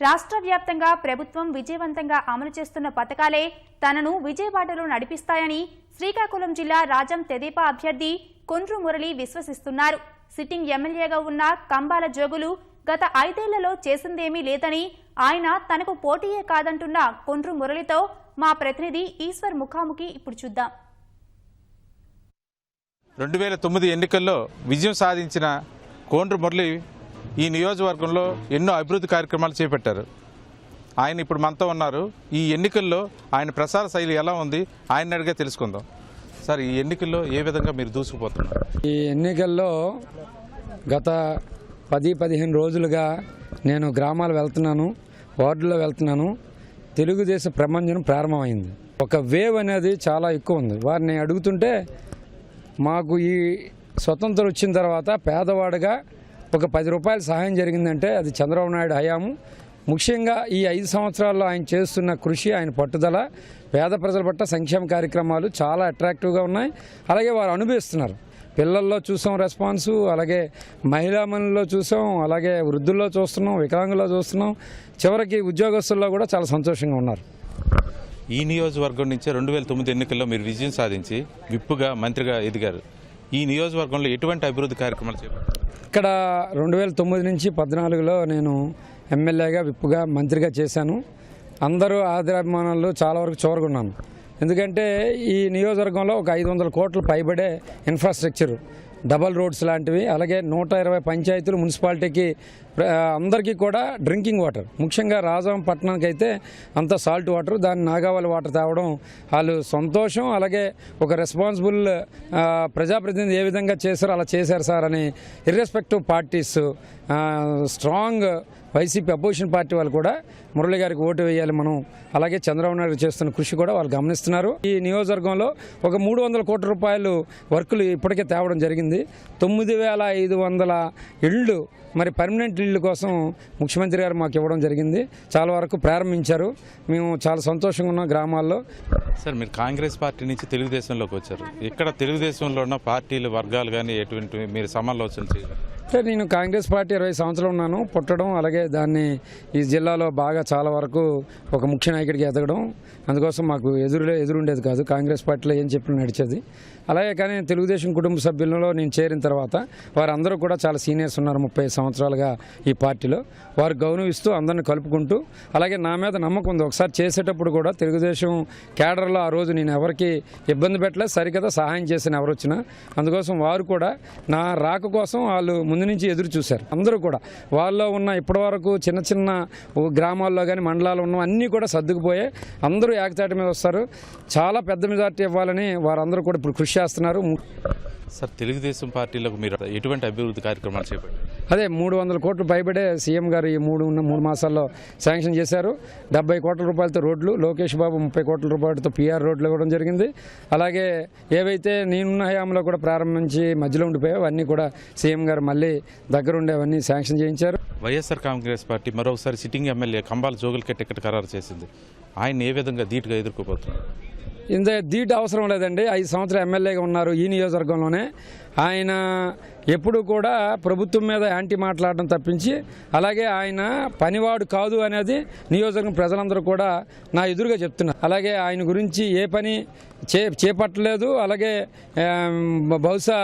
రాష్ట్ర వ్యాప్తంగా ప్రభుత్వం విజయవంతంగా అమలు చేస్తున్న పథకాలే తనను విజయబాటలో నడిపిస్తాయని శ్రీకాకుళం జిల్లా రాజం తెదేపా అభ్యర్థి కొండ్రు మురళి విశ్వసిస్తున్నారు. సిట్టింగ్ ఎమ్మెల్యేగా ఉన్న కంబాల జోగులు గత 5 ఏళ్లలో చేసిందేమీ లేదని, ఆయన తనకు పోటీయే కాదంటున్న కొండ్రు మురళితో మా ప్రతినిధి ఈశ్వర్ ముఖాముఖి ఇప్పుడు చూద్దాం. 2009 ఎన్నికల్లో విజయం సాధించిన కొండ్రు మురళి ఈ నియోజకవర్గంలో ఎన్నో అభివృద్ధి కార్యక్రమాలు చేపట్టారు. ఆయన ఇప్పుడు మనతో ఉన్నారు. ఈ ఎన్నికల్లో ఆయన ప్రసార శైలి ఎలా ఉంది ఆయన అడిగే తెలుసుకుందాం. సార్, ఈ ఎన్నికల్లో ఏ విధంగా మీరు దూసుకుపోతున్నారు? ఈ ఎన్నికల్లో గత 10-15 రోజులుగా నేను గ్రామాలు వెళ్తున్నాను, వార్డులో వెళ్తున్నాను. తెలుగుదేశం ప్రపంచం ప్రారంభమైంది. ఒక వేవ్ అనేది చాలా ఎక్కువ ఉంది. వారిని అడుగుతుంటే మాకు ఈ స్వతంత్రం వచ్చిన తర్వాత పేదవాడిగా ఒక 10 రూపాయల సహాయం జరిగిందంటే అది చంద్రబాబు నాయుడు హయాము. ముఖ్యంగా ఈ 5 సంవత్సరాల్లో ఆయన చేస్తున్న కృషి, ఆయన పట్టుదల, పేద ప్రజల పట్ల సంక్షేమ కార్యక్రమాలు చాలా అట్రాక్టివ్గా ఉన్నాయి. అలాగే వారు అనుభవిస్తున్నారు. పిల్లల్లో చూసాం రెస్పాన్సు, అలాగే మహిళా మనుల్లో చూసాం, అలాగే వృద్ధుల్లో చూస్తున్నాం, వికలాంగుల్లో చూస్తున్నాం, చివరికి ఉద్యోగస్తుల్లో కూడా చాలా సంతోషంగా ఉన్నారు. ఈ నియోజకవర్గం నుంచే 2009 ఎన్నికల్లో మీరు విజయం సాధించి విప్పుగా మంత్రిగా ఎదిగారు. ఈ నియోజకవర్గంలో ఎటువంటి అభివృద్ధి కార్యక్రమాలు చేపట్టారు? ఇక్కడ 2009 నుంచి 14లో నేను ఎమ్మెల్యేగా విప్పుగా మంత్రిగా చేశాను. అందరూ ఆదరాభిమానాలు చాలా వరకు చూరగొన్నాను. ఎందుకంటే ఈ నియోజకవర్గంలో ఒక 500 కోట్ల పైబడే ఇన్ఫ్రాస్ట్రక్చర్, డబల్ రోడ్స్ లాంటివి, అలాగే 120 పంచాయతీలు, మున్సిపాలిటీకి అందరికీ కూడా డ్రింకింగ్ వాటర్, ముఖ్యంగా రాజాం పట్టణానికి అయితే అంత సాల్ట్ వాటర్, దాన్ని నాగావళి వాటర్ తేవడం వాళ్ళు సంతోషం. అలాగే ఒక రెస్పాన్సిబుల్ ప్రజాప్రతినిధి ఏ విధంగా చేశారో అలా చేశారు సార్ అని irrespective parties, strong YCP opposition party వాళ్ళు కూడా మురళి గారికి ఓటు వేయాలి మనం, అలాగే చంద్రబాబు నాయుడు చేస్తున్న కృషి కూడా వాళ్ళు గమనిస్తున్నారు. ఈ నియోజకవర్గంలో ఒక 300 కోట్ల రూపాయలు వర్కులు ఇప్పటికే తేవడం జరిగింది. 9500 ఇళ్ళు, మరి పర్మనెంట్ ఇళ్ళు కోసం ముఖ్యమంత్రి గారు మాకు ఇవ్వడం జరిగింది. చాలా వరకు ప్రారంభించారు. మేము చాలా సంతోషంగా ఉన్నాం గ్రామాల్లో. సార్, మీరు కాంగ్రెస్ పార్టీ నుంచి తెలుగుదేశంలోకి వచ్చారు. ఇక్కడ తెలుగుదేశంలో ఉన్న పార్టీలు, వర్గాలు కానీ ఎటువంటి మీరు సమాలోచన చేయాలి? అంటే నేను కాంగ్రెస్ పార్టీ 20 సంవత్సరాలు ఉన్నాను, పుట్టడం, అలాగే దాన్ని ఈ జిల్లాలో బాగా చాలా వరకు ఒక ముఖ్య నాయకుడికి ఎదగడం. అందుకోసం మాకు ఎదురుండేది కాదు, కాంగ్రెస్ పార్టీలో ఏం చెప్పినా నడిచేది. అలాగే కానీ తెలుగుదేశం కుటుంబ సభ్యులలో నేను చేరిన తర్వాత వారందరూ కూడా చాలా సీనియర్స్ ఉన్నారు. 30 సంవత్సరాలుగా ఈ పార్టీలో వారు గౌరవిస్తూ అందరిని కలుపుకుంటూ, అలాగే నా మీద నమ్మకం ఉంది. ఒకసారి చేసేటప్పుడు కూడా తెలుగుదేశం క్యాడర్లో ఆ రోజు నేను ఎవరికి ఇబ్బంది పెట్టలేదు, సరికదా సహాయం చేసిన ఎవరు వచ్చినా. అందుకోసం వారు కూడా నా రాక కోసం వాళ్ళు ముందు నుంచి ఎదురు చూశారు. అందరూ కూడా వాళ్ళలో ఉన్న ఇప్పటివరకు చిన్న చిన్న గ్రామాల్లో కానీ మండలాలు ఉన్న అన్నీ కూడా సర్దుకుపోయాయి. అందరూ ఏకతాటి మీద వస్తారు. చాలా పెద్ద మెజార్టీ ఇవ్వాలని వారందరూ కూడా ఇప్పుడు కృషి చేస్తున్నారు. సార్, తెలుగుదేశం పార్టీలకు మీరు ఎటువంటి అభివృద్ధి కార్యక్రమాలు చేపట్టారు? అదే 300 కోట్లు పైబడే సీఎం గారు ఈ 3 మాసాల్లో శాంక్షన్ చేశారు. 70 కోట్ల రూపాయలతో రోడ్లు, లోకేష్ బాబు 30 కోట్ల రూపాయలతో PR రోడ్లు ఇవ్వడం జరిగింది. అలాగే ఏవైతే నేనున్న హయాంలో కూడా ప్రారంభించి మధ్యలో ఉండిపోయావు అన్నీ కూడా సీఎం గారు మళ్ళీ దగ్గరుండేవన్నీ శాంక్షన్ చేయించారు. వైఎస్ఆర్ కాంగ్రెస్ పార్టీ మరోసారి సిట్టింగ్ ఎమ్మెల్యే కంబాల జోగులకే టికెట్ ఖరారు చేసింది. ఆయన ఏ విధంగా ధీటుగా ఎదుర్కోబోతున్నారు? ఇంత ధీటు అవసరం లేదండి. 5 సంవత్సరాలు ఎమ్మెల్యేగా ఉన్నారు ఈ నియోజకవర్గంలోనే. ఆయన ఎప్పుడు కూడా ప్రభుత్వం మీద యాంటీ మాట్లాడడం తప్పించి, అలాగే ఆయన పనివాడు కాదు అనేది నియోజకవర్గం ప్రజలందరూ కూడా నా ఎదురుగా చెప్తున్నారు. అలాగే ఆయన గురించి ఏ పని చేపట్టలేదు. అలాగే బహుశా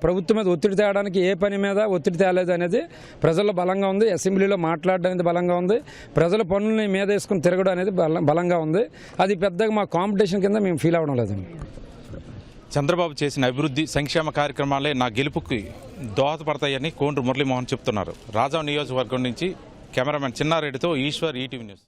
ప్రభుత్వం మీద ఒత్తిడి తేయడానికి ఏ పని మీద ఒత్తిడి తేలేదు అనేది ప్రజల్లో బలంగా ఉంది. అసెంబ్లీలో మాట్లాడడం అనేది బలంగా ఉంది. ప్రజల పనుల్ని మీద వేసుకుని తిరగడం అనేది బలంగా ఉంది. అది పెద్దగా మా కాంపిటీషన్ కింద మేము ఫీల్ అవ్వడం లేదండి. చంద్రబాబు చేసిన అభివృద్ధి సంక్షేమ కార్యక్రమాలే నా గెలుపుకి దోహదపడతాయని కొండ్రు మురళీమోహన్ చెప్తున్నారు. రాజాం నియోజకవర్గం నుంచి కెమెరామెన్ చిన్నారెడ్డితో ఈశ్వర్, ఈటీవీ న్యూస్.